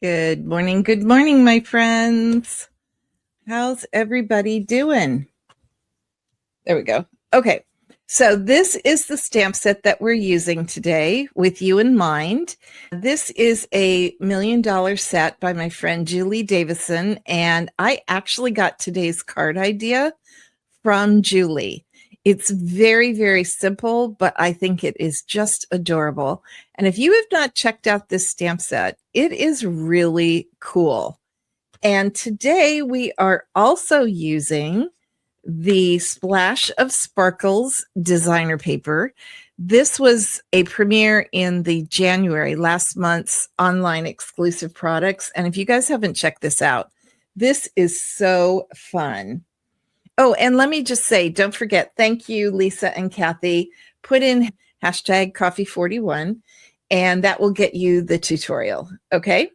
Good morning, my friends. How's everybody doing? There we go. Okay, so this is the stamp set that we're using today with you in mind. This is a $1 million set by my friend Julie Davison, and I actually got today's card idea from Julie. It's very, very simple, but I think it is just adorable. And if you have not checked out this stamp set, it is really cool. And today we are also using the Splash of Sparkles designer paper. This was a premiere in the January, last month's online exclusive products. And if you guys haven't checked this out, this is so fun. Oh, and let me just say, don't forget, thank you, Lisa and Kathy. Put in hashtag coffee41, and that will get you the tutorial. Okay.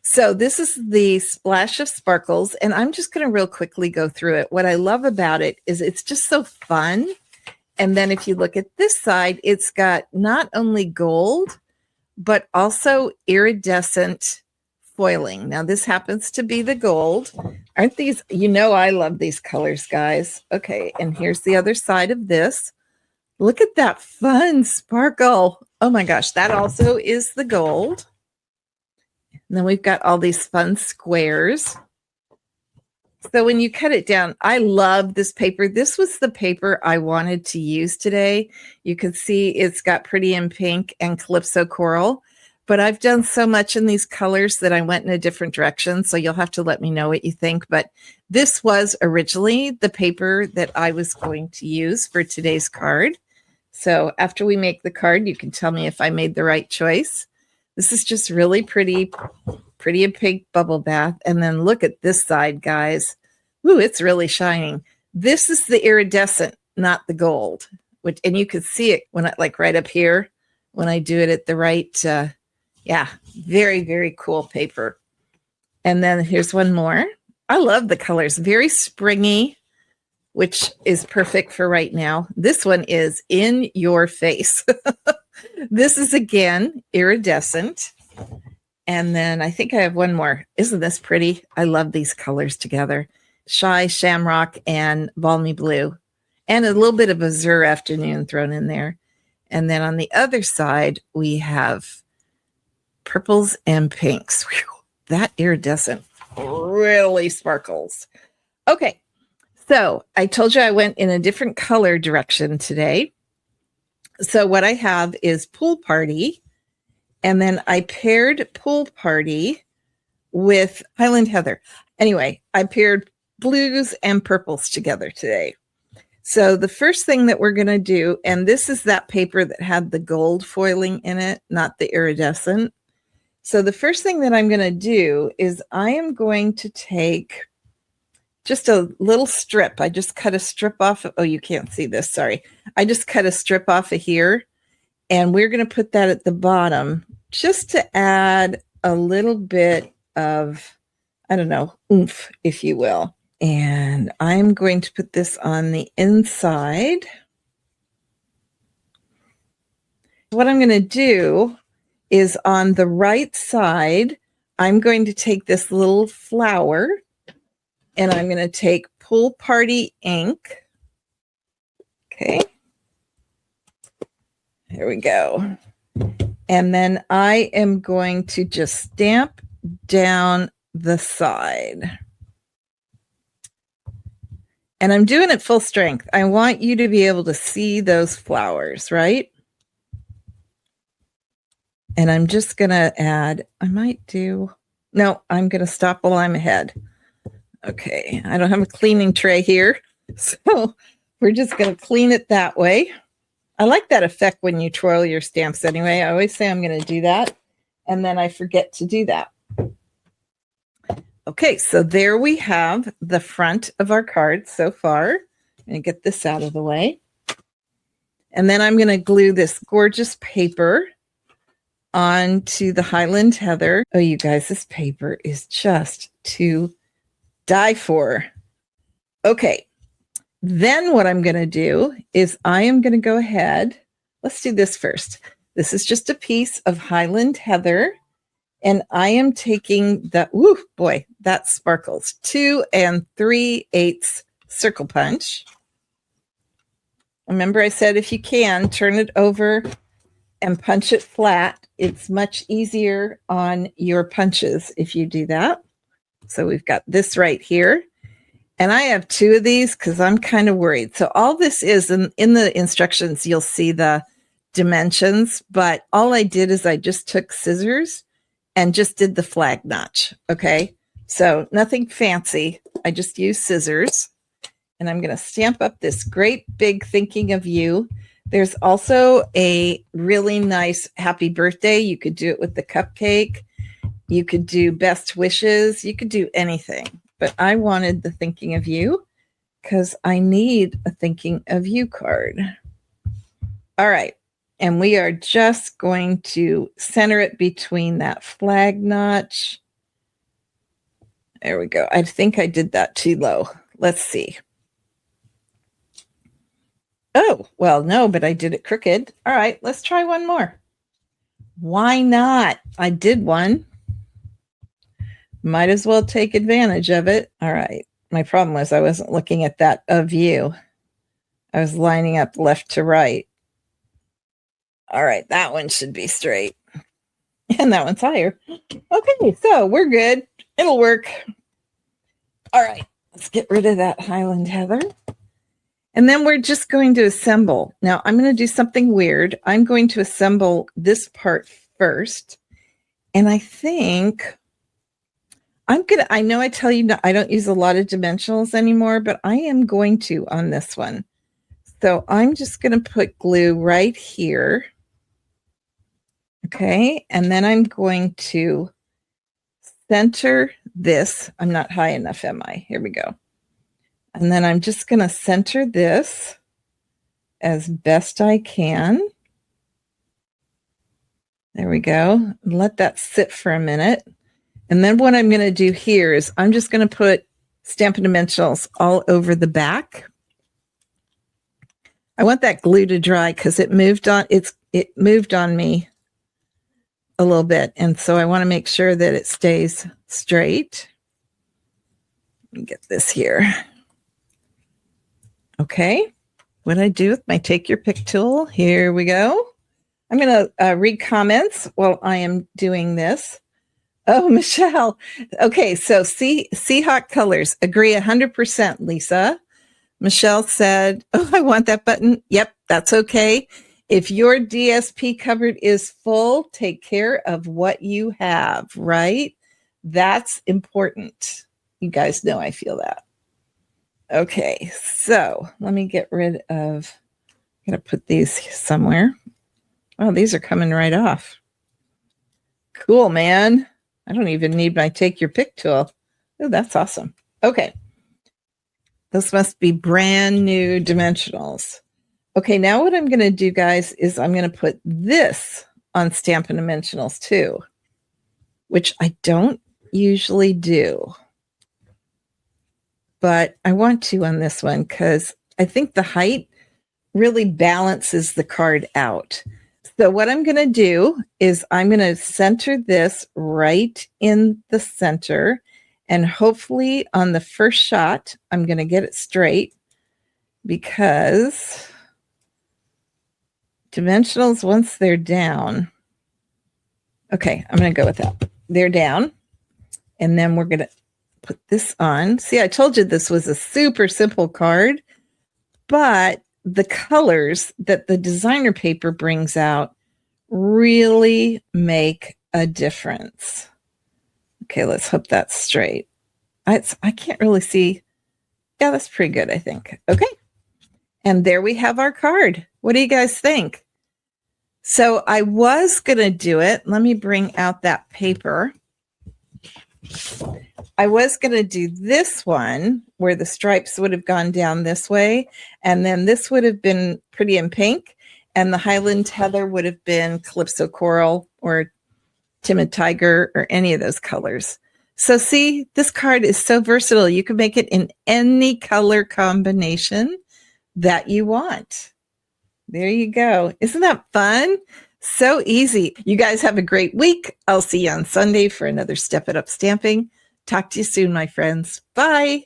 So this is the Splash of Sparkles, and I'm just going to real quickly go through it. What I love about it is it's just so fun. And then if you look at this side, it's got not only gold, but also iridescent foiling. Now this happens to be the gold. Aren't these, I love these colors, guys. Okay, and here's the other side of this. Look at that fun sparkle. Oh my gosh, that also is the gold. And then we've got all these fun squares. So when you cut it down, I love this paper. This was the paper I wanted to use today. You can see it's got Pretty in Pink and Calypso Coral. But I've done so much in these colors that I went in a different direction. So you'll have to let me know what you think. But this was originally the paper that I was going to use for today's card. So after we make the card, you can tell me if I made the right choice. This is just really pretty in pink bubble bath. And then look at this side, guys. Ooh, it's really shining. This is the iridescent, not the gold. And you could see it when right up here, when I do it at the right, yeah, very, very cool paper. And then here's one more. I love the colors. Very springy, which is perfect for right now. This one is in your face. This is, again, iridescent. And then I think I have one more. Isn't this pretty? I love these colors together. Shy, Shamrock, and Balmy Blue. And a little bit of Azure Afternoon thrown in there. And then on the other side, we have purples and pinks. Whew, that iridescent really sparkles. Okay, so I told you I went in a different color direction today. So what I have is Pool Party, and then I paired Pool Party with Highland Heather. Anyway, I paired blues and purples together today. So the first thing that we're going to do, and this is that paper that had the gold foiling in it, not the iridescent. So the first thing that I'm going to do is I am going to take just a little strip. I just cut a strip off. Oh, you can't see this. Sorry. I just cut a strip off of here, and we're going to put that at the bottom just to add a little bit of, I don't know, oomph, if you will. And I'm going to put this on the inside. What I'm going to do is on the right side, I'm going to take this little flower and I'm going to take Pool Party ink. Okay. There we go. And then I am going to just stamp down the side. And I'm doing it full strength. I want you to be able to see those flowers, right? And I'm just going to add, I'm going to stop while I'm ahead. Okay, I don't have a cleaning tray here, so we're just going to clean it that way. I like that effect when you twirl your stamps anyway. I always say I'm going to do that, and then I forget to do that. Okay, so there we have the front of our card so far. I'm going to get this out of the way. And then I'm going to glue this gorgeous paper onto the Highland Heather. Oh, you guys, this paper is just to die for. Okay, then what I'm going to do is I am going to go ahead. Let's do this first. This is just a piece of Highland Heather, And I am taking the, woo, boy, that sparkles, 2 3/8 circle punch. Remember I said if you can, turn it over and punch it flat. It's much easier on your punches if you do that. So we've got this right here. And I have 2 of these because I'm kind of worried. So all this is, in the instructions, you'll see the dimensions. But all I did is I just took scissors and just did the flag notch. Okay. So nothing fancy. I just used scissors. And I'm going to stamp up this great big thinking of you. There's also a really nice happy birthday. You could do it with the cupcake. You could do best wishes. You could do anything. But I wanted the thinking of you because I need a thinking of you card. All right. And we are just going to center it between that flag notch. There we go. I think I did that too low. Let's see. Oh, well, no, but I did it crooked. All right, let's try one more. Why not? I did one. Might as well take advantage of it. All right. My problem was I wasn't looking at that of you. I was lining up left to right. All right, that one should be straight. And that one's higher. Okay, so we're good. It'll work. All right, let's get rid of that Highland Heather. And then we're just going to assemble. Now, I'm going to do something weird. I'm going to assemble this part first. And I think I know I tell you I don't use a lot of dimensionals anymore, but I am going to on this one. So I'm just going to put glue right here. Okay. And then I'm going to center this. I'm not high enough, am I? Here we go. And then I'm just going to center this as best I can. There we go. Let that sit for a minute. And then what I'm going to do here is I'm just going to put Stampin' Dimensionals all over the back. I want that glue to dry because it moved on me a little bit. And so I want to make sure that it stays straight. Let me get this here. Okay. What I do with my Take Your Pick tool. Here we go. I'm going to read comments while I am doing this. Oh, Michelle. Okay, so Seahawk Colors. Agree 100%, Lisa. Michelle said, oh, I want that button. Yep, that's okay. If your DSP cupboard is full, take care of what you have, right? That's important. You guys know I feel that. Okay, so let me get rid of, I'm going to put these somewhere. Oh, these are coming right off. Cool, man. I don't even need my Take Your Pick tool. Oh, that's awesome. Okay. Those must be brand new dimensionals. Okay, now what I'm going to do, guys, is I'm going to put this on Stampin' Dimensionals too, which I don't usually do. But I want to on this one because I think the height really balances the card out. So what I'm going to do is I'm going to center this right in the center. And hopefully on the first shot, I'm going to get it straight because dimensionals, once they're down. Okay, I'm going to go with that. They're down. And then we're going to put this on. See, I told you this was a super simple card, but the colors that the designer paper brings out really make a difference. Okay, let's hope that's straight. I can't really see. Yeah, that's pretty good, I think. Okay. And there we have our card. What do you guys think? So I was going to do it. Let me bring out that paper. I was going to do this one where the stripes would have gone down this way. And then this would have been Pretty in Pink. And the Highland Heather would have been Calypso Coral or Timid Tiger or any of those colors. So see, this card is so versatile. You can make it in any color combination that you want. There you go. Isn't that fun? So easy. You guys have a great week. I'll see you on Sunday for another Step It Up Stamping. Talk to you soon, my friends. Bye.